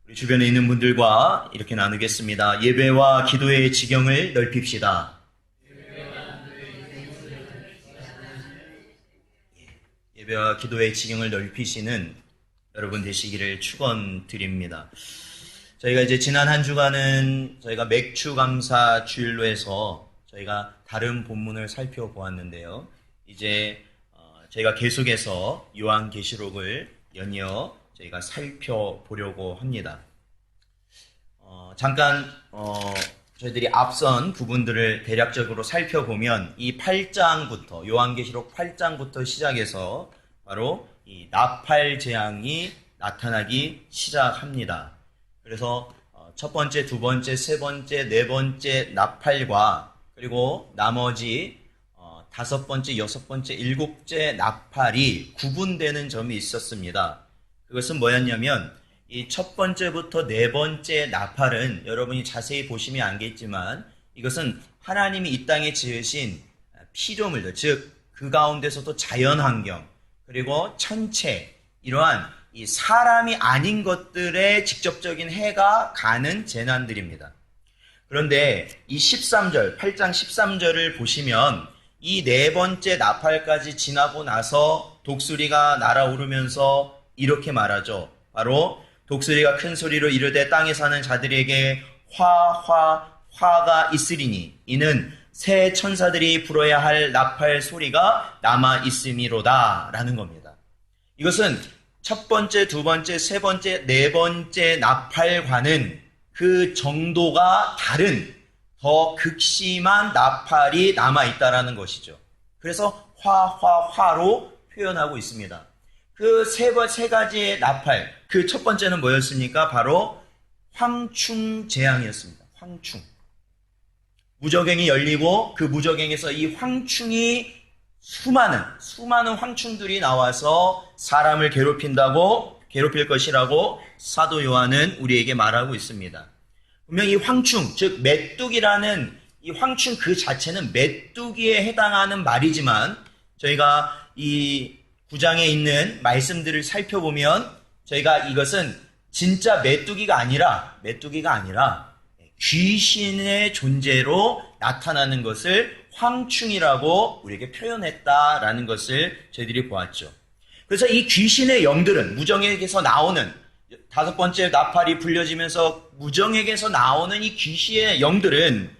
우리 주변에 있는 분들과 이렇게 나누겠습니다. 예배와 기도의 지경을 넓힙시다. 예배와 기도의 지경을 넓히시는 여러분 되시기를 축원드립니다. 저희가 이제 지난 한 주간은 저희가 맥주 감사 주일로 해서 저희가 다른 본문을 살펴보았는데요. 이제 저희가 계속해서 요한계시록을 연이어 저희가 살펴보려고 합니다. 잠깐 저희들이 앞선 부분들을 대략적으로 살펴보면 이 8장부터 요한계시록 8장부터 시작해서 바로 이 나팔 재앙이 나타나기 시작합니다. 그래서 첫 번째, 두 번째, 세 번째, 네 번째 나팔과 그리고 나머지 다섯 번째, 여섯 번째, 일곱째 나팔이 구분되는 점이 있었습니다. 그것은 뭐였냐면 이 첫 번째부터 네 번째 나팔은 여러분이 자세히 보시면 알겠지만 이것은 하나님이 이 땅에 지으신 피조물들, 즉 그 가운데서도 자연환경 그리고 천체 이러한 이 사람이 아닌 것들에 직접적인 해가 가는 재난들입니다. 그런데 이 13절, 8장 13절을 보시면 이 네 번째 나팔까지 지나고 나서 독수리가 날아오르면서 이렇게 말하죠. 바로 독수리가 큰 소리로 이르되 땅에 사는 자들에게 화가 있으리니 이는 새 천사들이 불어야 할 나팔 소리가 남아 있음이로다 라는 겁니다. 이것은 첫 번째, 두 번째, 세 번째, 네 번째 나팔과는 그 정도가 다른 더 극심한 나팔이 남아있다라는 것이죠. 그래서 화로 표현하고 있습니다. 그 세 가지의 나팔, 그 첫 번째는 뭐였습니까? 바로 황충재앙이었습니다. 황충. 무저갱이 열리고 그 무저갱에서 이 황충이 수많은 황충들이 나와서 사람을 괴롭힐 것이라고 사도 요한은 우리에게 말하고 있습니다. 분명히 황충, 즉 메뚜기라는 이 황충 그 자체는 메뚜기에 해당하는 말이지만 저희가 이 9장에 있는 말씀들을 살펴보면 저희가 이것은 진짜 메뚜기가 아니라 귀신의 존재로 나타나는 것을 황충이라고 우리에게 표현했다라는 것을 저희들이 보았죠. 그래서 이 귀신의 영들은 무정에게서 나오는 다섯 번째 나팔이 불려지면서 무정에게서 나오는 이 귀신의 영들은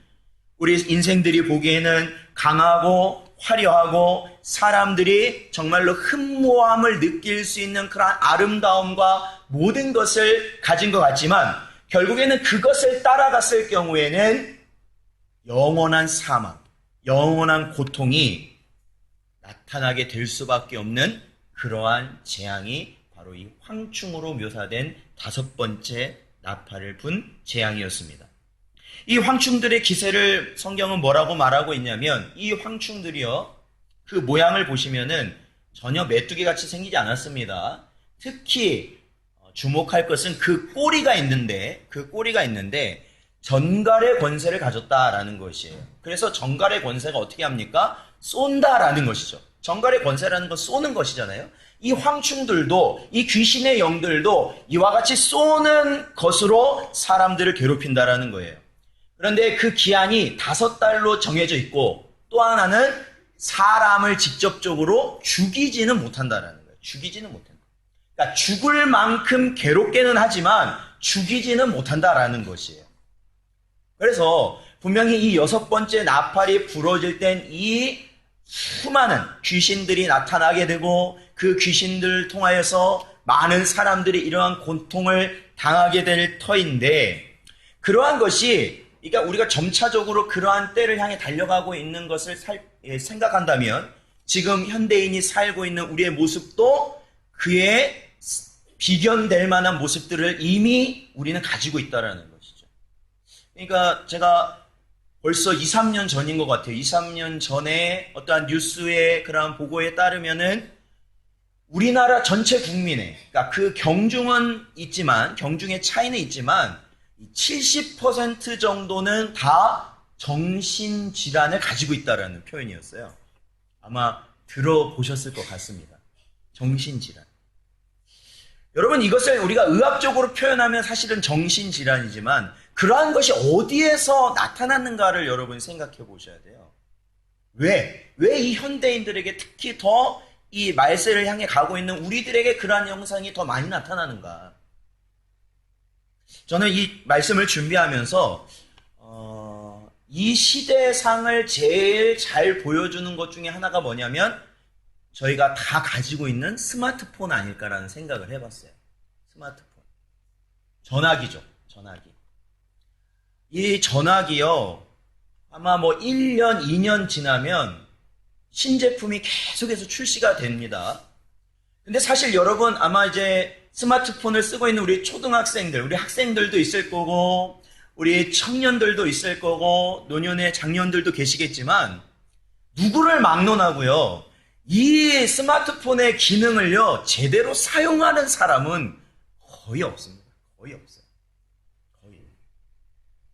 우리 인생들이 보기에는 강하고 화려하고 사람들이 정말로 흠모함을 느낄 수 있는 그런 아름다움과 모든 것을 가진 것 같지만 결국에는 그것을 따라갔을 경우에는 영원한 사망, 영원한 고통이 나타나게 될 수밖에 없는 그러한 재앙이 바로 이 황충으로 묘사된 다섯 번째 나팔을 분 재앙이었습니다. 이 황충들의 기세를 성경은 뭐라고 말하고 있냐면 이 황충들이요, 그 모양을 보시면은 전혀 메뚜기 같이 생기지 않았습니다. 특히 주목할 것은 그 꼬리가 있는데 전갈의 권세를 가졌다라는 것이에요. 그래서 전갈의 권세가 어떻게 합니까? 쏜다라는 것이죠. 전갈의 권세라는 건 쏘는 것이잖아요. 이 황충들도 이 귀신의 영들도 이와 같이 쏘는 것으로 사람들을 괴롭힌다라는 거예요. 그런데 그 기한이 5달로 정해져 있고 또 하나는 사람을 직접적으로 죽이지는 못한다라는 거예요. 죽이지는 못한다. 그러니까 죽을 만큼 괴롭게는 하지만 죽이지는 못한다라는 것이에요. 그래서 분명히 이 여섯 번째 나팔이 불어질 땐 이 수많은 귀신들이 나타나게 되고 그 귀신들을 통하여서 많은 사람들이 이러한 고통을 당하게 될 터인데 그러한 것이 그러니까 우리가 점차적으로 그러한 때를 향해 달려가고 있는 것을 생각한다면 지금 현대인이 살고 있는 우리의 모습도 그에 비견될 만한 모습들을 이미 우리는 가지고 있다는 것이죠. 그러니까 제가 벌써 2, 3년 전인 것 같아요. 2, 3년 전에 어떠한 뉴스의 그런 보고에 따르면은 우리나라 전체 국민의, 그러니까 그 경중의 차이는 있지만 70% 정도는 다 정신질환을 가지고 있다는 표현이었어요. 아마 들어보셨을 것 같습니다. 정신질환. 여러분, 이것을 우리가 의학적으로 표현하면 사실은 정신질환이지만 그러한 것이 어디에서 나타났는가를 여러분 생각해 보셔야 돼요. 왜 이 현대인들에게 특히 더 이 말세를 향해 가고 있는 우리들에게 그러한 현상이 더 많이 나타나는가? 저는 이 말씀을 준비하면서 이 시대상을 제일 잘 보여주는 것 중에 하나가 뭐냐면 저희가 다 가지고 있는 스마트폰 아닐까라는 생각을 해봤어요. 스마트폰. 전화기죠. 전화기. 이 전화기요. 아마 뭐 1년, 2년 지나면 신제품이 계속해서 출시가 됩니다. 근데 사실 여러분 아마 이제 스마트폰을 쓰고 있는 우리 초등학생들, 우리 학생들도 있을 거고 우리 청년들도 있을 거고 노년의 장년들도 계시겠지만 누구를 막론하고요. 이 스마트폰의 기능을요. 제대로 사용하는 사람은 거의 없습니다. 거의 없어요. 거의.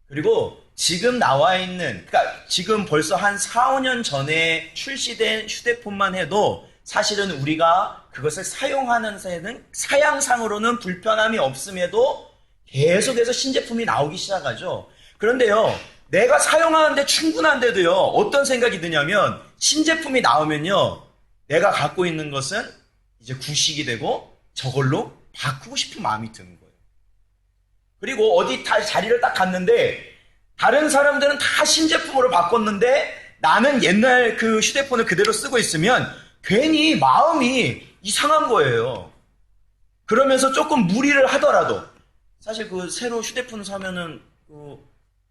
그리고 지금 나와 있는, 그러니까 지금 벌써 한 4, 5년 전에 출시된 휴대폰만 해도 사실은 우리가 그것을 사용하는 새는 사양상으로는 불편함이 없음에도 계속해서 신제품이 나오기 시작하죠. 그런데요, 내가 사용하는데 충분한데도요, 어떤 생각이 드냐면, 신제품이 나오면요, 내가 갖고 있는 것은 이제 구식이 되고 저걸로 바꾸고 싶은 마음이 드는 거예요. 그리고 어디 다 자리를 딱 갔는데, 다른 사람들은 다 신제품으로 바꿨는데 나는 옛날 그 휴대폰을 그대로 쓰고 있으면 괜히 마음이 이상한 거예요. 그러면서 조금 무리를 하더라도 사실 그 새로 휴대폰 사면은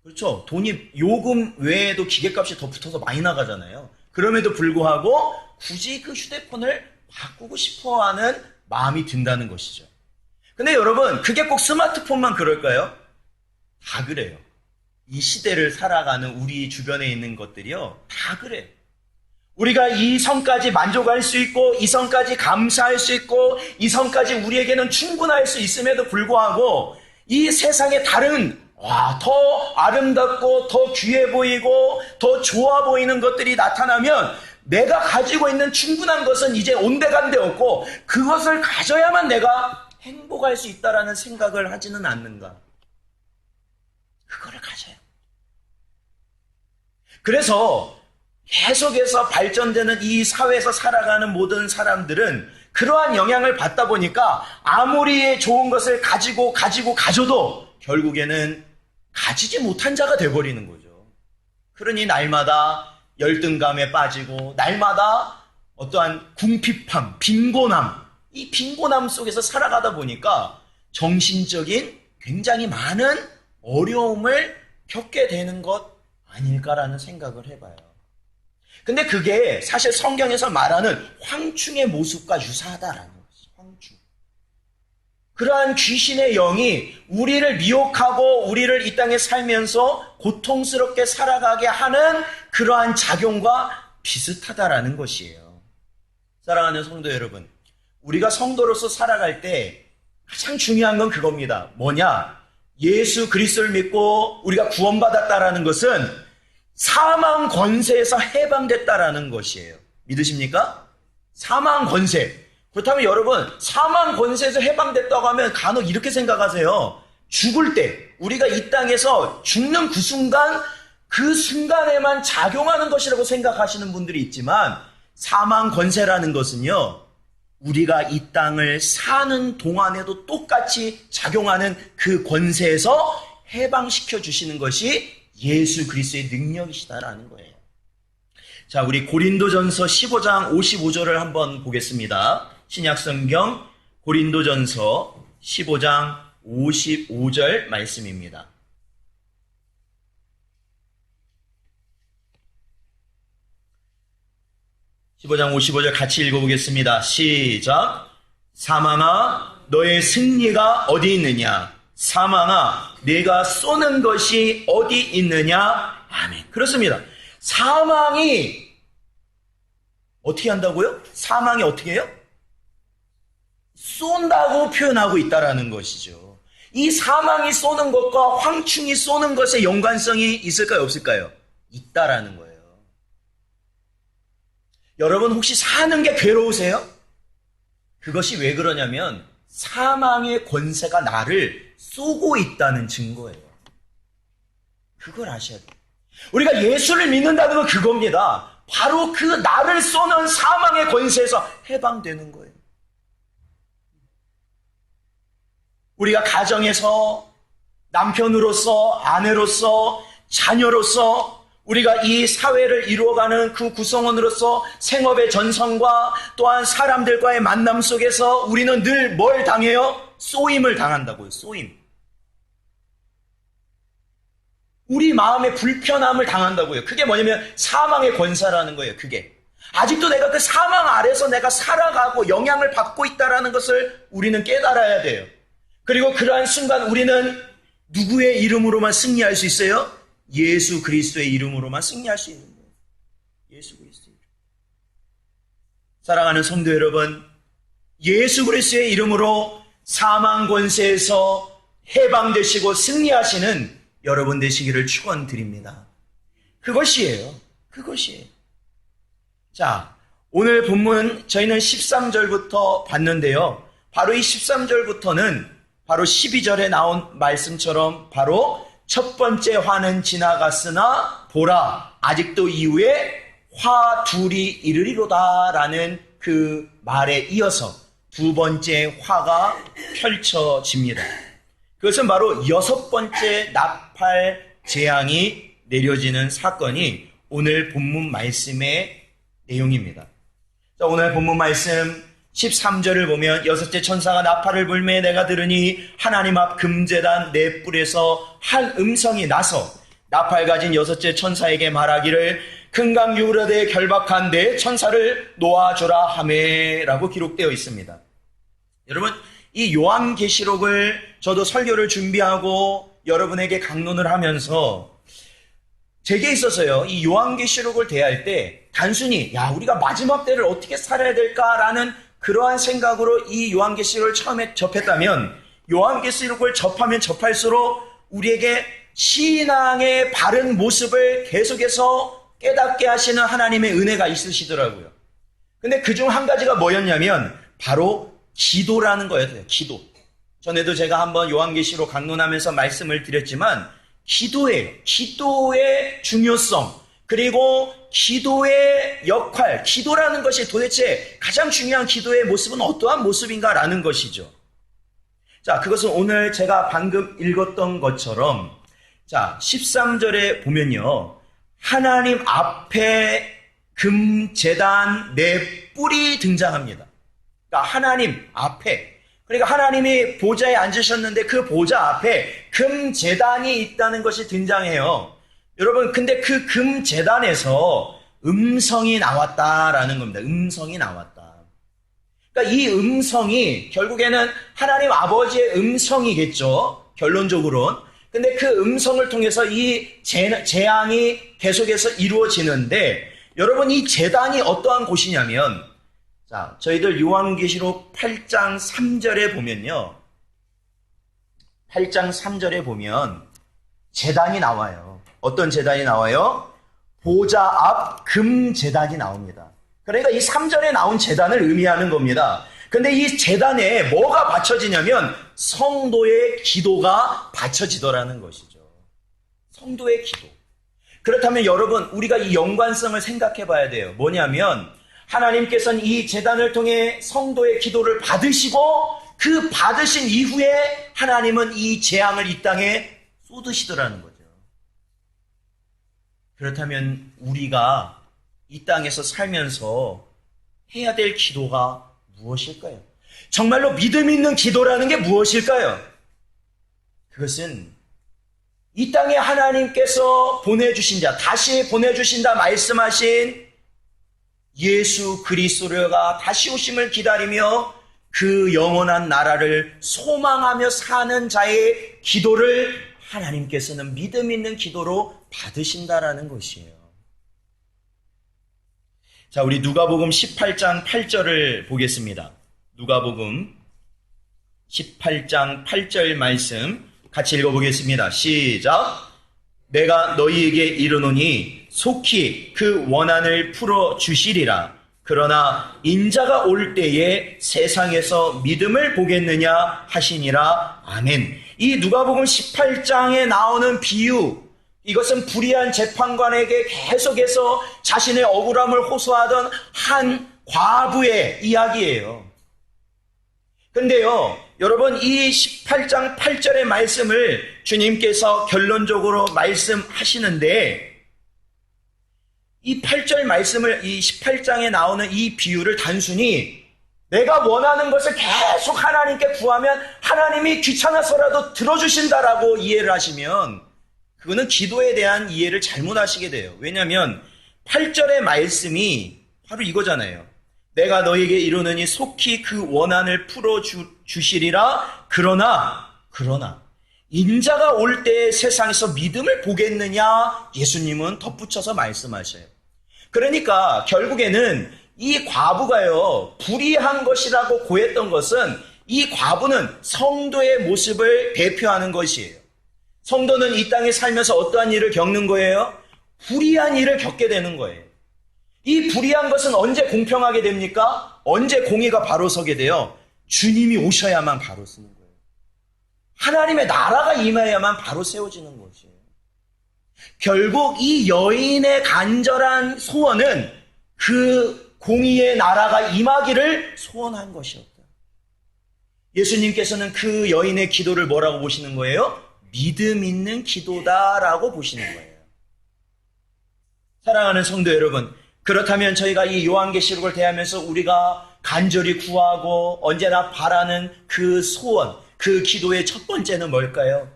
그렇죠. 돈이 요금 외에도 기계값이 더 붙어서 많이 나가잖아요. 그럼에도 불구하고 굳이 그 휴대폰을 바꾸고 싶어하는 마음이 든다는 것이죠. 근데 여러분 그게 꼭 스마트폰만 그럴까요? 다 그래요. 이 시대를 살아가는 우리 주변에 있는 것들이요. 다 그래. 우리가 이 선까지 만족할 수 있고 이 선까지 감사할 수 있고 이 선까지 우리에게는 충분할 수 있음에도 불구하고 이 세상에 다른 더 아름답고 더 귀해 보이고 더 좋아 보이는 것들이 나타나면 내가 가지고 있는 충분한 것은 이제 온데간데 없고 그것을 가져야만 내가 행복할 수 있다라는 생각을 하지는 않는가. 그거를 가져요. 그래서 계속해서 발전되는 이 사회에서 살아가는 모든 사람들은 그러한 영향을 받다 보니까 아무리 좋은 것을 가져도 결국에는 가지지 못한 자가 돼버리는 거죠. 그러니 날마다 열등감에 빠지고 날마다 어떠한 궁핍함, 빈곤함, 이 빈곤함 속에서 살아가다 보니까 정신적인 굉장히 많은 어려움을 겪게 되는 것 아닐까라는 생각을 해봐요. 근데 그게 사실 성경에서 말하는 황충의 모습과 유사하다라는 거죠. 황충. 그러한 귀신의 영이 우리를 미혹하고 우리를 이 땅에 살면서 고통스럽게 살아가게 하는 그러한 작용과 비슷하다라는 것이에요. 사랑하는 성도 여러분, 우리가 성도로서 살아갈 때 가장 중요한 건 그겁니다. 뭐냐? 예수 그리스도를 믿고 우리가 구원받았다라는 것은 사망 권세에서 해방됐다라는 것이에요. 믿으십니까? 사망 권세. 그렇다면 여러분, 사망 권세에서 해방됐다고 하면 간혹 이렇게 생각하세요. 죽을 때, 우리가 이 땅에서 죽는 그 순간에만 작용하는 것이라고 생각하시는 분들이 있지만 사망 권세라는 것은요, 우리가 이 땅을 사는 동안에도 똑같이 작용하는 그 권세에서 해방시켜 주시는 것이 예수 그리스도의 능력이시다라는 거예요. 자, 우리 고린도전서 15장 55절을 한번 보겠습니다. 신약성경 고린도전서 15장 55절 말씀입니다. (15장 55절) 같이 읽어보겠습니다. 시작. 사망아 너의 승리가 어디 있느냐? 사망아 네가 쏘는 것이 어디 있느냐? 아멘. 그렇습니다. 사망이 어떻게 한다고요? 사망이 어떻게 해요? 쏜다고 표현하고 있다라는 것이죠. 이 사망이 쏘는 것과 황충이 쏘는 것의 연관성이 있을까요? 없을까요? 있다라는 거예요. 여러분 혹시 사는 게 괴로우세요? 그것이 왜 그러냐면 사망의 권세가 나를 쏘고 있다는 증거예요. 그걸 아셔야 돼요. 우리가 예수를 믿는다는 건 그겁니다. 바로 그 나를 쏘는 사망의 권세에서 해방되는 거예요. 우리가 가정에서 남편으로서, 아내로서, 자녀로서 우리가 이 사회를 이루어가는 그 구성원으로서 생업의 전선과 또한 사람들과의 만남 속에서 우리는 늘 뭘 당해요? 쏘임을 당한다고요. 쏘임. 우리 마음의 불편함을 당한다고요. 그게 뭐냐면 사망의 권세라는 거예요. 그게. 아직도 내가 그 사망 아래서 내가 살아가고 영향을 받고 있다는 것을 우리는 깨달아야 돼요. 그리고 그러한 순간 우리는 누구의 이름으로만 승리할 수 있어요? 예수 그리스도의 이름으로만 승리할 수 있는 거예요. 예수 그리스도의 이름. 사랑하는 성도 여러분, 예수 그리스도의 이름으로 사망 권세에서 해방되시고 승리하시는 여러분 되시기를 축원드립니다. 그것이에요. 그것이에요. 자, 오늘 본문 저희는 13절부터 봤는데요. 바로 이 13절부터는 바로 12절에 나온 말씀처럼 바로 첫 번째 화는 지나갔으나 보라 아직도 이후에 화 둘이 이르리로다 라는 그 말에 이어서 두 번째 화가 펼쳐집니다. 그것은 바로 여섯 번째 나팔 재앙이 내려지는 사건이 오늘 본문 말씀의 내용입니다. 자, 오늘 본문 말씀 13절을 보면 여섯째 천사가 나팔을 불매 내가 들으니 하나님 앞 금제단 네 뿔에서 한 음성이 나서 나팔 가진 여섯째 천사에게 말하기를 금강 유브라데에 결박한 네 천사를 놓아주라 하매 라고 기록되어 있습니다. 여러분, 이 요한계시록을 저도 설교를 준비하고 여러분에게 강론을 하면서 제게 있어서요, 이 요한계시록을 대할 때 단순히 우리가 마지막 때를 어떻게 살아야 될까라는 그러한 생각으로 이 요한계시록을 처음에 접했다면 요한계시록을 접하면 접할수록 우리에게 신앙의 바른 모습을 계속해서 깨닫게 하시는 하나님의 은혜가 있으시더라고요. 근데 그중 한 가지가 뭐였냐면 바로 기도라는 거였어요. 기도. 전에도 제가 한번 요한계시록 강론하면서 말씀을 드렸지만 기도예요. 기도의 중요성, 그리고 기도의 역할, 기도라는 것이 도대체 가장 중요한 기도의 모습은 어떠한 모습인가라는 것이죠. 자, 그것은 오늘 제가 방금 읽었던 것처럼, 자, 13절에 보면요, 하나님 앞에 금제단 네 뿔이 등장합니다. 그러니까 하나님 앞에, 그러니까 하나님이 보좌에 앉으셨는데 그 보좌 앞에 금제단이 있다는 것이 등장해요. 여러분, 근데 그 금제단에서 음성이 나왔다라는 겁니다. 음성이 나왔다. 그러니까 이 음성이 결국에는 하나님 아버지의 음성이겠죠. 결론적으로는. 근데 그 음성을 통해서 이 재앙이 계속해서 이루어지는데, 여러분, 이 제단이 어떠한 곳이냐면, 자, 저희들 요한계시록 8장 3절에 보면요. 8장 3절에 보면 제단이 나와요. 어떤 제단이 나와요? 보좌 앞 금제단이 나옵니다. 그러니까 이 3절에 나온 제단을 의미하는 겁니다. 근데 이 제단에 뭐가 바쳐지냐면 성도의 기도가 바쳐지더라는 것이죠. 성도의 기도. 그렇다면 여러분, 우리가 이 연관성을 생각해 봐야 돼요. 뭐냐면 하나님께서는 이 제단을 통해 성도의 기도를 받으시고 그 받으신 이후에 하나님은 이 재앙을 이 땅에 쏟으시더라는 거죠. 그렇다면 우리가 이 땅에서 살면서 해야 될 기도가 무엇일까요? 정말로 믿음 있는 기도라는 게 무엇일까요? 그것은 이 땅에 하나님께서 보내주신 자, 다시 보내주신다 말씀하신 예수 그리스도가 다시 오심을 기다리며 그 영원한 나라를 소망하며 사는 자의 기도를 하나님께서는 믿음 있는 기도로 받으신다라는 것이에요. 자, 우리 누가복음 18장 8절을 보겠습니다. 누가복음 18장 8절 말씀 같이 읽어보겠습니다. 시작. 내가 너희에게 이르노니 속히 그 원한을 풀어주시리라. 그러나 인자가 올 때에 세상에서 믿음을 보겠느냐 하시니라. 아멘. 이 누가복음 18장에 나오는 비유, 이것은 불의한 재판관에게 계속해서 자신의 억울함을 호소하던 한 과부의 이야기예요. 근데요, 여러분, 이 18장 8절의 말씀을 주님께서 결론적으로 말씀하시는데, 이 8절 말씀을, 이 18장에 나오는 이 비유를 단순히 내가 원하는 것을 계속 하나님께 구하면 하나님이 귀찮아서라도 들어주신다라고 이해를 하시면 그거는 기도에 대한 이해를 잘못하시게 돼요. 왜냐하면 8절의 말씀이 바로 이거잖아요. 내가 너에게 이르노니 속히 그 원한을 풀어주시리라. 그러나 인자가 올 때에 세상에서 믿음을 보겠느냐? 예수님은 덧붙여서 말씀하셔요. 그러니까 결국에는 이 과부가요, 불의한 것이라고 고했던 것은 이 과부는 성도의 모습을 대표하는 것이에요. 성도는 이 땅에 살면서 어떠한 일을 겪는 거예요? 불의한 일을 겪게 되는 거예요. 이 불의한 것은 언제 공평하게 됩니까? 언제 공의가 바로 서게 돼요? 주님이 오셔야만 바로 서는 거예요. 하나님의 나라가 임해야만 바로 세워지는 것이에요. 결국 이 여인의 간절한 소원은 그 공의의 나라가 임하기를 소원한 것이었다. 예수님께서는 그 여인의 기도를 뭐라고 보시는 거예요? 믿음 있는 기도다라고 보시는 거예요. 사랑하는 성도 여러분, 그렇다면 저희가 이 요한계시록을 대하면서 우리가 간절히 구하고 언제나 바라는 그 소원, 그 기도의 첫 번째는 뭘까요?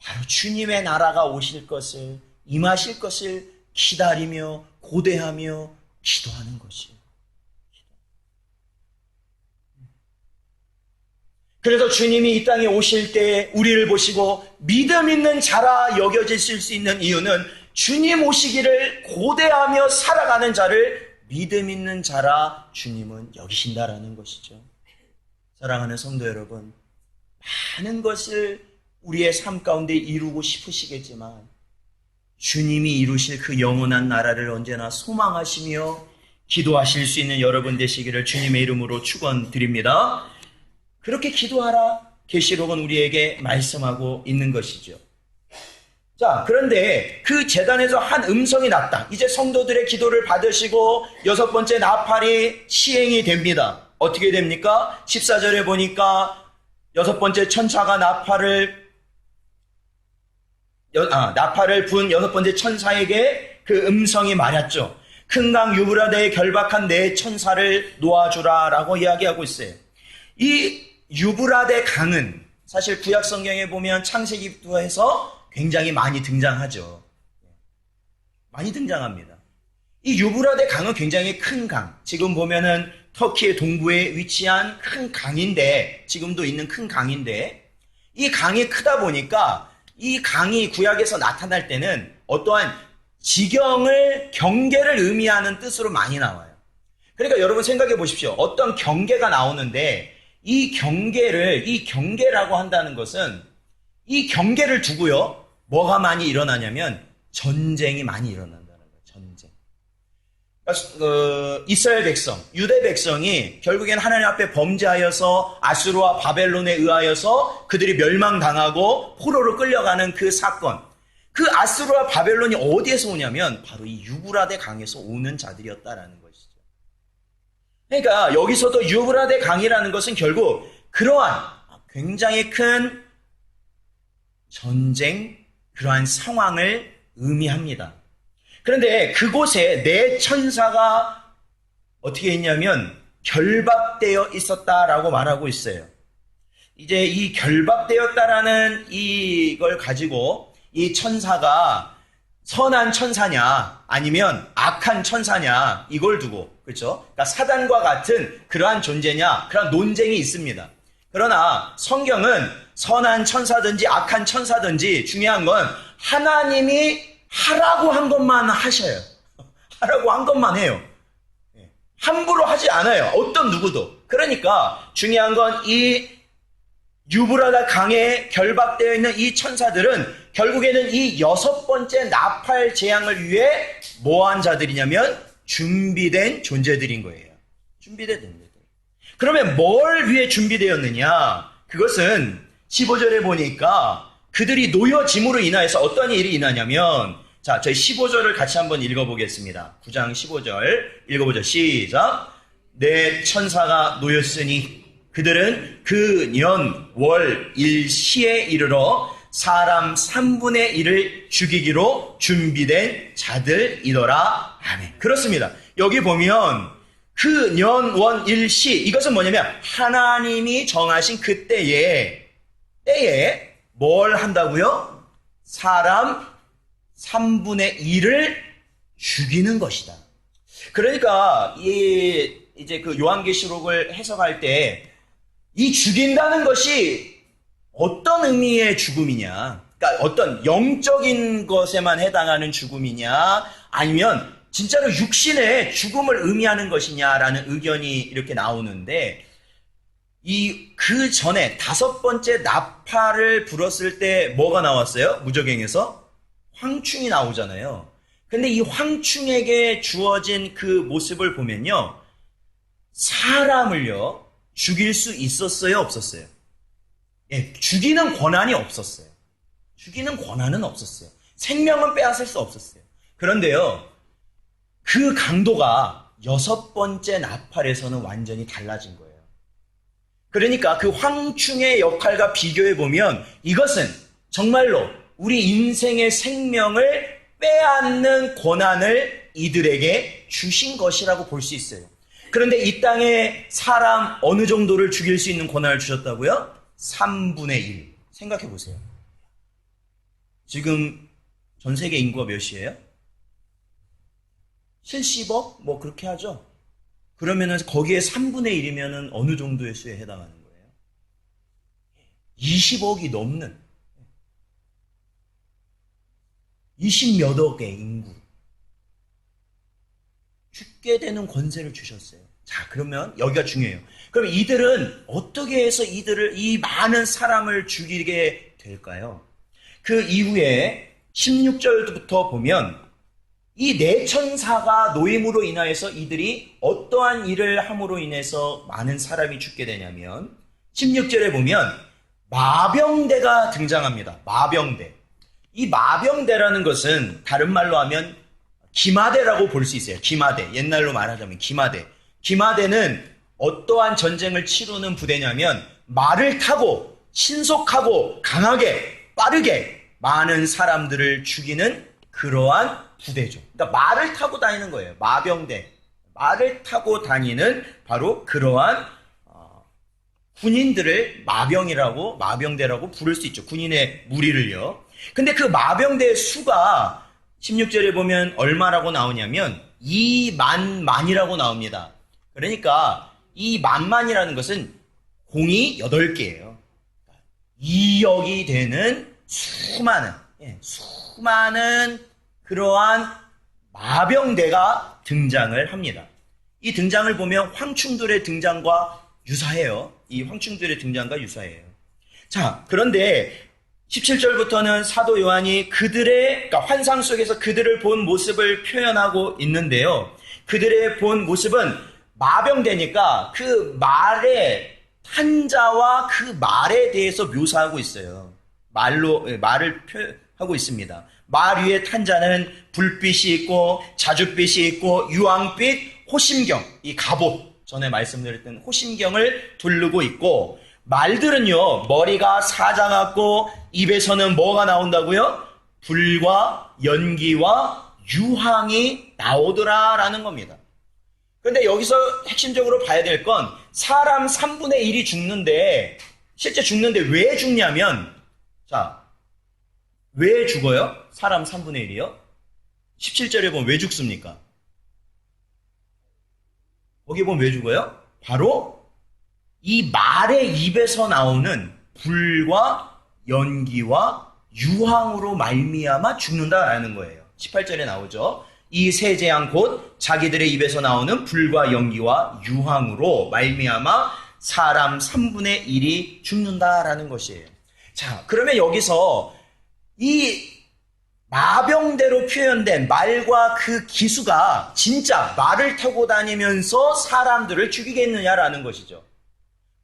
바로 주님의 나라가 오실 것을, 임하실 것을 기다리며 고대하며 기도하는 것이에요. 그래서 주님이 이 땅에 오실 때 우리를 보시고 믿음 있는 자라 여겨지실 수 있는 이유는 주님 오시기를 고대하며 살아가는 자를 믿음 있는 자라 주님은 여기신다라는 것이죠. 사랑하는 성도 여러분, 많은 것을 우리의 삶 가운데 이루고 싶으시겠지만 주님이 이루실 그 영원한 나라를 언제나 소망하시며 기도하실 수 있는 여러분 되시기를 주님의 이름으로 축원드립니다. 그렇게 기도하라 계시록은 우리에게 말씀하고 있는 것이죠. 자, 그런데 그 제단에서 한 음성이 났다. 이제 성도들의 기도를 받으시고 여섯 번째 나팔이 시행이 됩니다. 어떻게 됩니까? 14절에 보니까 여섯 번째 천사가 나팔을 분 여섯 번째 천사에게 그 음성이 말했죠. 큰 강 유브라데에 결박한 네 천사를 놓아주라 라고 이야기하고 있어요. 이 유브라데 강은 사실 구약 성경에 보면 창세기부터 해서 굉장히 많이 등장하죠. 많이 등장합니다. 이 유브라데 강은 굉장히 큰 강. 지금 보면은 터키의 동부에 위치한 큰 강인데, 지금도 있는 큰 강인데, 이 강이 크다 보니까 이 강이 구약에서 나타날 때는 어떠한 지경을, 경계를 의미하는 뜻으로 많이 나와요. 그러니까 여러분 생각해 보십시오. 어떤 경계가 나오는데 이 경계라고 한다는 것은 이 경계를 두고요, 뭐가 많이 일어나냐면 전쟁이 많이 일어난다는 거예요. 전쟁. 이스라엘 백성, 유대 백성이 결국엔 하나님 앞에 범죄하여서 아수르와 바벨론에 의하여서 그들이 멸망당하고 포로로 끌려가는 그 사건. 그 아수르와 바벨론이 어디에서 오냐면 바로 이 유브라데 강에서 오는 자들이었다라는 것이죠. 그러니까 여기서도 유브라데 강이라는 것은 결국 그러한 굉장히 큰 전쟁, 그러한 상황을 의미합니다. 그런데 그곳에 네 천사가 어떻게 했냐면 결박되어 있었다라고 말하고 있어요. 이제 이 결박되었다라는 이걸 가지고 이 천사가 선한 천사냐 아니면 악한 천사냐 이걸 두고, 그렇죠? 그러니까 사단과 같은 그러한 존재냐, 그런 논쟁이 있습니다. 그러나 성경은 선한 천사든지 악한 천사든지 중요한 건 하나님이 하라고 한 것만 하셔요. 하라고 한 것만 해요. 함부로 하지 않아요. 어떤 누구도. 그러니까 중요한 건 이 유브라데 강에 결박되어 있는 이 천사들은 결국에는 이 여섯 번째 나팔 재앙을 위해 뭐한 자들이냐면 준비된 존재들인 거예요. 준비되었는데. 그러면 뭘 위해 준비되었느냐? 그것은 15절에 보니까 그들이 놓여짐으로 인하여서 어떤 일이 일어나냐면, 자, 저희 15절을 같이 한번 읽어보겠습니다. 9장 15절 읽어보죠. 시작. 내 천사가 놓였으니 그들은 그 년, 월, 일, 시에 이르러 사람 3분의 1을 죽이기로 준비된 자들이더라. 아멘. 그렇습니다. 여기 보면 그 년, 원, 일, 시, 이것은 뭐냐면 하나님이 정하신 그 때에 뭘 한다고요? 사람 3분의 1을 죽이는 것이다. 그러니까 이제 그 요한계시록을 해석할 때 이 죽인다는 것이 어떤 의미의 죽음이냐? 그러니까 어떤 영적인 것에만 해당하는 죽음이냐? 아니면 진짜로 육신의 죽음을 의미하는 것이냐라는 의견이 이렇게 나오는데, 그 전에 5번째 나팔을 불었을 때 뭐가 나왔어요? 무저갱에서 황충이 나오잖아요. 근데 이 황충에게 주어진 그 모습을 보면요, 사람을요 죽일 수 있었어요, 없었어요? 예, 죽이는 권한이 없었어요. 죽이는 권한은 없었어요. 생명은 빼앗을 수 없었어요. 그런데요, 그 강도가 6번째 나팔에서는 완전히 달라진 거예요. 그러니까 그 황충의 역할과 비교해보면 이것은 정말로 우리 인생의 생명을 빼앗는 권한을 이들에게 주신 것이라고 볼 수 있어요. 그런데 이 땅에 사람 어느 정도를 죽일 수 있는 권한을 주셨다고요? 3분의 1. 생각해 보세요. 지금 전 세계 인구가 몇이에요? 70억? 뭐 그렇게 하죠. 그러면은 거기에 3분의 1이면은 어느 정도의 수에 해당하는 거예요? 20억이 넘는 20몇 억의 인구. 죽게 되는 권세를 주셨어요. 자, 그러면 여기가 중요해요. 그럼 이들은 어떻게 해서 이 많은 사람을 죽이게 될까요? 그 이후에 16절부터 보면 이 네 천사가 노임으로 인하여서 이들이 어떠한 일을 함으로 인해서 많은 사람이 죽게 되냐면 16절에 보면 마병대가 등장합니다. 마병대. 이 마병대라는 것은 다른 말로 하면 기마대라고 볼 수 있어요. 기마대. 옛날로 말하자면 기마대. 기마대는 어떠한 전쟁을 치르는 부대냐면 말을 타고 신속하고 강하게 빠르게 많은 사람들을 죽이는 그러한 부대죠. 그러니까 말을 타고 다니는 거예요. 마병대. 말을 타고 다니는 바로 그러한 군인들을 마병대라고 부를 수 있죠. 군인의 무리를요. 근데 그 마병대의 수가 16절에 보면 얼마라고 나오냐면 2만만이라고 나옵니다. 그러니까 이 만만이라는 것은 공이 8개예요. 2억이 되는 수많은 그러한 마병대가 등장을 합니다. 이 등장을 보면 황충들의 등장과 유사해요. 이 황충들의 등장과 유사해요. 자, 그런데 17절부터는 사도 요한이 그러니까 환상 속에서 그들을 본 모습을 표현하고 있는데요. 그들의 본 모습은 마병대니까 그 말의 탄자와 그 말에 대해서 묘사하고 있어요. 말을 표현하고 있습니다. 말 위에 탄자는 불빛이 있고 자줏빛이 있고 유황빛, 호심경, 이 갑옷, 전에 말씀드렸던 호심경을 두르고 있고, 말들은요, 머리가 사자 같고 입에서는 뭐가 나온다고요? 불과 연기와 유황이 나오더라라는 겁니다. 그런데 여기서 핵심적으로 봐야 될 건 사람 3분의 1이 죽는데, 실제 죽는데 왜 죽냐면, 자, 왜 죽어요? 사람 3분의 1이요? 17절에 보면 왜 죽습니까? 거기 보면 왜 죽어요? 바로 이 말의 입에서 나오는 불과 연기와 유황으로 말미암아 죽는다라는 거예요. 18절에 나오죠. 이 세 재앙 곧 자기들의 입에서 나오는 불과 연기와 유황으로 말미암아 사람 3분의 1이 죽는다라는 것이에요. 자, 그러면 여기서 이 마병대로 표현된 말과 그 기수가 진짜 말을 타고 다니면서 사람들을 죽이겠느냐라는 것이죠.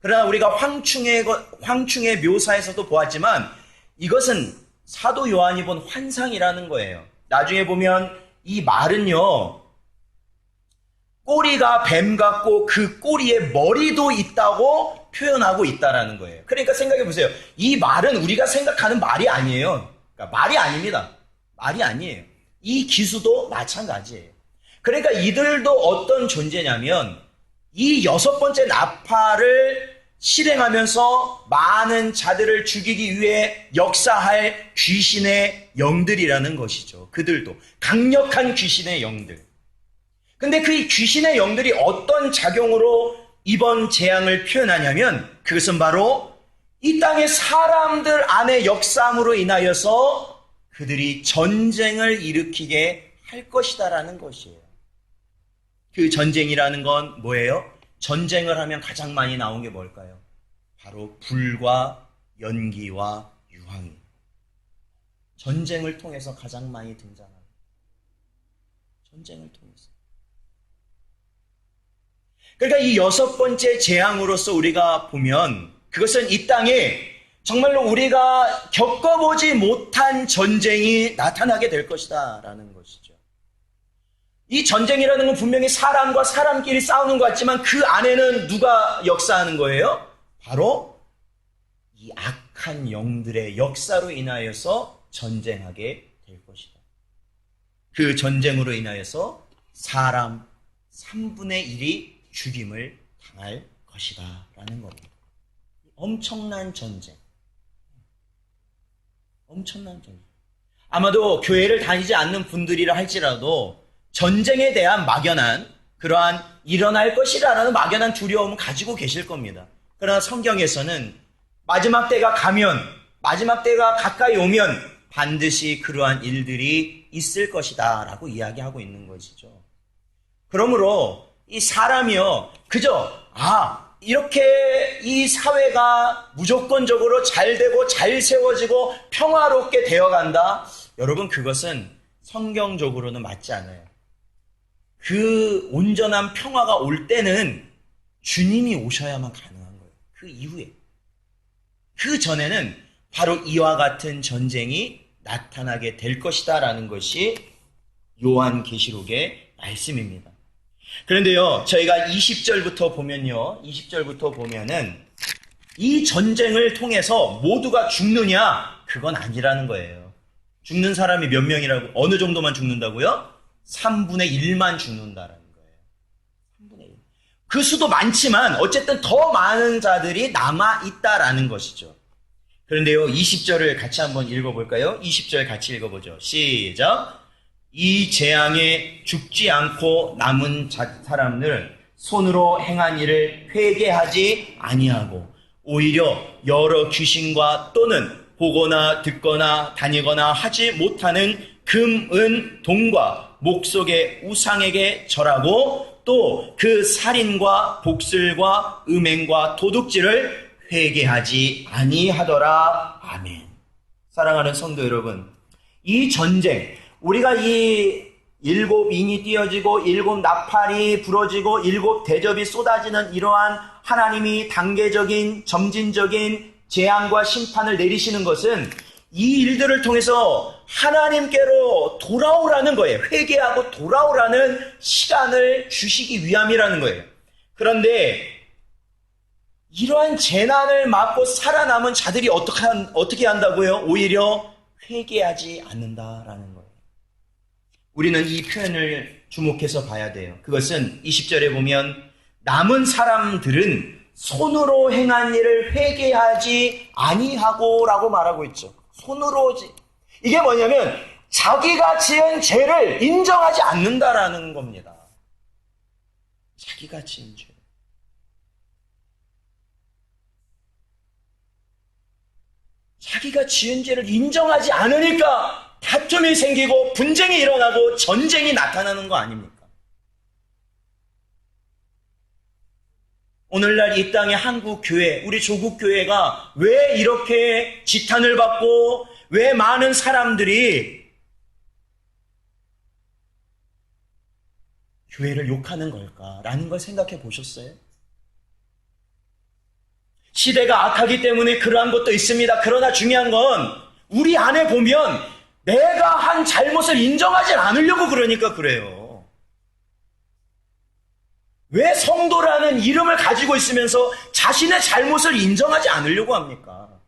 그러나 우리가 황충의 묘사에서도 보았지만 이것은 사도 요한이 본 환상이라는 거예요. 나중에 보면 이 말은요, 꼬리가 뱀 같고 그 꼬리에 머리도 있다고 표현하고 있다라는 거예요. 그러니까 생각해 보세요. 이 말은 우리가 생각하는 말이 아니에요. 그러니까 말이 아닙니다. 말이 아니에요. 이 기수도 마찬가지예요. 그러니까 이들도 어떤 존재냐면 이 6번째 나팔을 실행하면서 많은 자들을 죽이기 위해 역사할 귀신의 영들이라는 것이죠. 그들도 강력한 귀신의 영들. 근데 그 귀신의 영들이 어떤 작용으로 이번 재앙을 표현하냐면 그것은 바로 이 땅의 사람들 안의 역사함으로 인하여서 그들이 전쟁을 일으키게 할 것이다라는 것이에요. 그 전쟁이라는 건 뭐예요? 전쟁을 하면 가장 많이 나온 게 뭘까요? 바로 불과 연기와 유황이. 전쟁을 통해서 가장 많이 등장합니다. 전쟁을 통해서. 그러니까 이 6번째 재앙으로서 우리가 보면 그것은 이 땅에 정말로 우리가 겪어보지 못한 전쟁이 나타나게 될 것이다 라는 것이죠. 이 전쟁이라는 건 분명히 사람과 사람끼리 싸우는 것 같지만 그 안에는 누가 역사하는 거예요? 바로 이 악한 영들의 역사로 인하여서 전쟁하게 될 것이다. 그 전쟁으로 인하여서 사람 3분의 1이 죽임을 당할 것이다 라는 겁니다. 엄청난 전쟁. 엄청난 전쟁. 아마도 교회를 다니지 않는 분들이라 할지라도 전쟁에 대한 막연한 그러한 일어날 것이라는 막연한 두려움을 가지고 계실 겁니다. 그러나 성경에서는 마지막 때가 가면, 마지막 때가 가까이 오면 반드시 그러한 일들이 있을 것이다 라고 이야기하고 있는 것이죠. 그러므로 이 사람이요, 그저, 이렇게 이 사회가 무조건적으로 잘 되고 잘 세워지고 평화롭게 되어간다. 여러분, 그것은 성경적으로는 맞지 않아요. 그 온전한 평화가 올 때는 주님이 오셔야만 가능한 거예요. 그 이후에. 그 전에는 바로 이와 같은 전쟁이 나타나게 될 것이다 라는 것이 요한계시록의 말씀입니다. 그런데요, 저희가 20절부터 보면은 이 전쟁을 통해서 모두가 죽느냐? 그건 아니라는 거예요. 죽는 사람이 몇 명이라고, 어느 정도만 죽는다고요? 3분의 1만 죽는다라는 거예요. 3분의 1. 그 수도 많지만 어쨌든 더 많은 자들이 남아있다라는 것이죠. 그런데요, 20절을 같이 한번 읽어볼까요? 20절 같이 읽어보죠. 시작! 이 재앙에 죽지 않고 남은 사람들 손으로 행한 일을 회개하지 아니하고 오히려 여러 귀신과 또는 보거나 듣거나 다니거나 하지 못하는 금, 은, 동과 목 속의 우상에게 절하고 또 그 살인과 복술과 음행과 도둑질을 회개하지 아니하더라. 아멘. 사랑하는 성도 여러분, 이 전쟁, 우리가 이 7인이 띄어지고 7 나팔이 부러지고 7 대접이 쏟아지는 이러한 하나님이 단계적인 점진적인 재앙과 심판을 내리시는 것은 이 일들을 통해서 하나님께로 돌아오라는 거예요. 회개하고 돌아오라는 시간을 주시기 위함이라는 거예요. 그런데 이러한 재난을 맞고 살아남은 자들이 어떻게 한다고요? 오히려 회개하지 않는다라는 거예요. 우리는 이 표현을 주목해서 봐야 돼요. 그것은 20절에 보면 남은 사람들은 손으로 행한 일을 회개하지 아니하고 라고 말하고 있죠. 손으로. 이게 뭐냐면 자기가 지은 죄를 인정하지 않는다라는 겁니다. 자기가 지은 죄. 자기가 지은 죄를 인정하지 않으니까 다툼이 생기고 분쟁이 일어나고 전쟁이 나타나는 거 아닙니까? 오늘날 이 땅의 한국 교회, 우리 조국 교회가 왜 이렇게 지탄을 받고 왜 많은 사람들이 교회를 욕하는 걸까라는 걸 생각해 보셨어요? 시대가 악하기 때문에 그러한 것도 있습니다. 그러나 중요한 건 우리 안에 보면 내가 한 잘못을 인정하지 않으려고 그러니까 그래요. 왜 성도라는 이름을 가지고 있으면서 자신의 잘못을 인정하지 않으려고 합니까?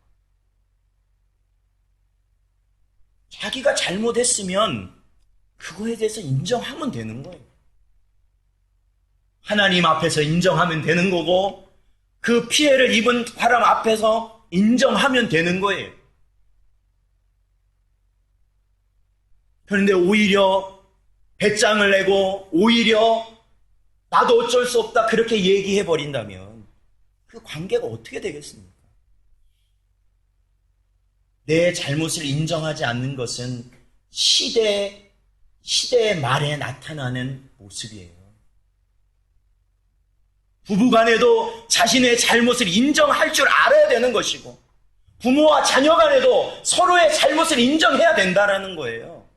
자기가 잘못했으면 그거에 대해서 인정하면 되는 거예요. 하나님 앞에서 인정하면 되는 거고 그 피해를 입은 사람 앞에서 인정하면 되는 거예요. 그런데 오히려 배짱을 내고 오히려 나도 어쩔 수 없다 그렇게 얘기해 버린다면 그 관계가 어떻게 되겠습니까? 내 잘못을 인정하지 않는 것은 시대의 말에 나타나는 모습이에요. 부부간에도 자신의 잘못을 인정할 줄 알아야 되는 것이고 부모와 자녀간에도 서로의 잘못을 인정해야 된다는 거예요.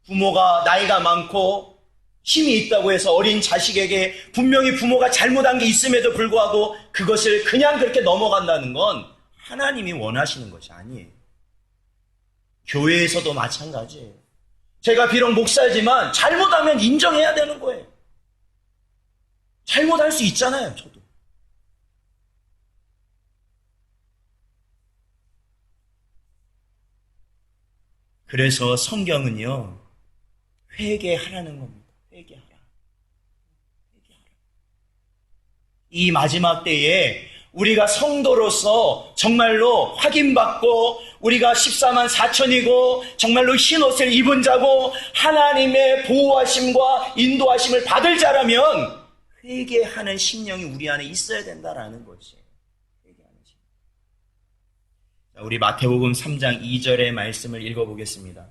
부모가 나이가 많고 힘이 있다고 해서 어린 자식에게 분명히 부모가 잘못한 게 있음에도 불구하고 그것을 그냥 그렇게 넘어간다는 건 하나님이 원하시는 것이 아니에요. 교회에서도 마찬가지예요. 제가 비록 목사지만 잘못하면 인정해야 되는 거예요. 잘못할 수 있잖아요, 저도. 그래서 성경은요, 회개하라는 겁니다. 회개하라. 이 마지막 때에 우리가 성도로서 정말로 확인받고 우리가 14만 4천이고 정말로 흰 옷을 입은 자고 하나님의 보호하심과 인도하심을 받을 자라면 회개하는 심령이 우리 안에 있어야 된다라는 것이에요. 회개하는 심령. 자, 우리 마태복음 3장 2절의 말씀을 읽어보겠습니다.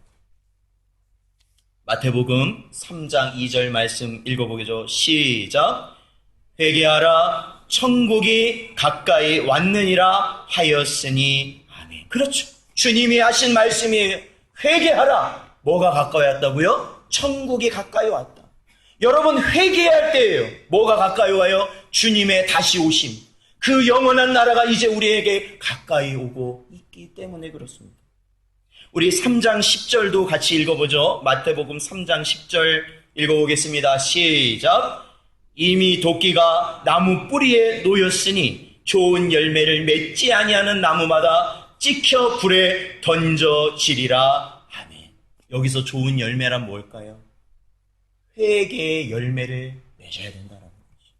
마태복음 3장 2절 말씀 읽어보겠죠. 시작. 회개하라 천국이 가까이 왔느니라 하였으니 아멘. 그렇죠. 주님이 하신 말씀이에요. 회개하라. 뭐가 가까이 왔다고요? 천국이 가까이 왔다. 여러분 회개할 때예요. 뭐가 가까이 와요? 주님의 다시 오심. 그 영원한 나라가 이제 우리에게 가까이 오고 있기 때문에 그렇습니다. 우리 3장 10절도 같이 읽어보죠. 마태복음 3장 10절 읽어보겠습니다. 시작. 이미 도끼가 나무 뿌리에 놓였으니 좋은 열매를 맺지 아니하는 나무마다 찍혀 불에 던져지리라. 아멘. 여기서 좋은 열매란 뭘까요? 회개의 열매를 맺어야 된다는 거죠.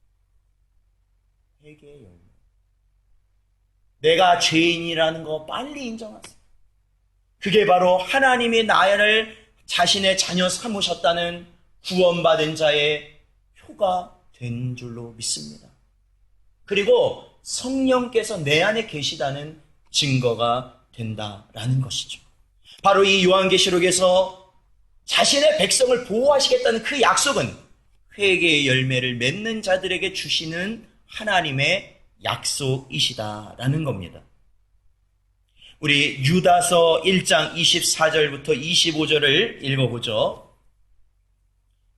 회개의 열매. 내가 죄인이라는 거 빨리 인정하세요. 그게 바로 하나님이 나를 자신의 자녀 삼으셨다는 구원받은 자의 표가 된 줄로 믿습니다. 그리고 성령께서 내 안에 계시다는 증거가 된다라는 것이죠. 바로 이 요한계시록에서 자신의 백성을 보호하시겠다는 그 약속은 회개의 열매를 맺는 자들에게 주시는 하나님의 약속이시다라는 겁니다. 우리 유다서 1장 24절부터 25절을 읽어보죠.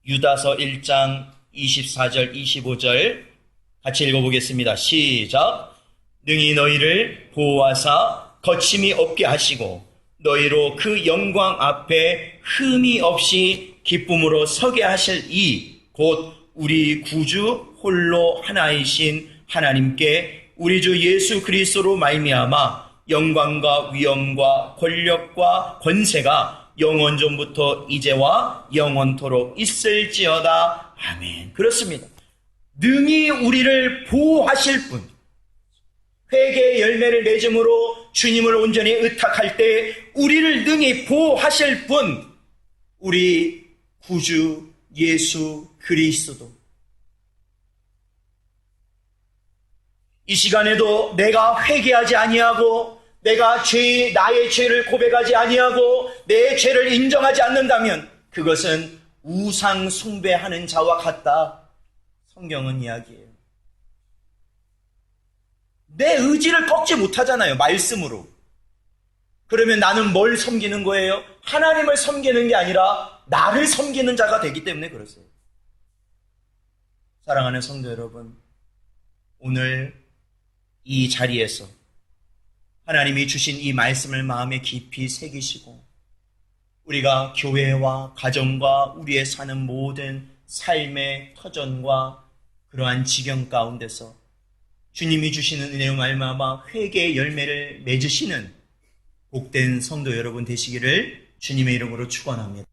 유다서 1장 24절 25절 같이 읽어보겠습니다. 시작. 능히 너희를 보호하사 거침이 없게 하시고 너희로 그 영광 앞에 흠이 없이 기쁨으로 서게 하실 이 곧 우리 구주 홀로 하나이신 하나님께 우리 주 예수 그리스도로 말미암아 영광과 위엄과 권력과 권세가 영원 전부터 이제와 영원토록 있을지어다. 아멘. 그렇습니다. 능히 우리를 보호하실 분, 회개의 열매를 맺음으로 주님을 온전히 의탁할 때 우리를 능히 보호하실 분, 우리 구주 예수 그리스도. 이 시간에도 내가 회개하지 아니하고 내가 나의 죄를 고백하지 아니하고 내 죄를 인정하지 않는다면 그것은 우상 숭배하는 자와 같다. 성경은 이야기해요. 내 의지를 꺾지 못하잖아요. 말씀으로. 그러면 나는 뭘 섬기는 거예요? 하나님을 섬기는 게 아니라 나를 섬기는 자가 되기 때문에 그렇어요. 사랑하는 성도 여러분, 오늘 이 자리에서 하나님이 주신 이 말씀을 마음에 깊이 새기시고 우리가 교회와 가정과 우리의 사는 모든 삶의 터전과 그러한 지경 가운데서 주님이 주시는 은혜로 말미암아 회개의 열매를 맺으시는 복된 성도 여러분 되시기를 주님의 이름으로 축원합니다.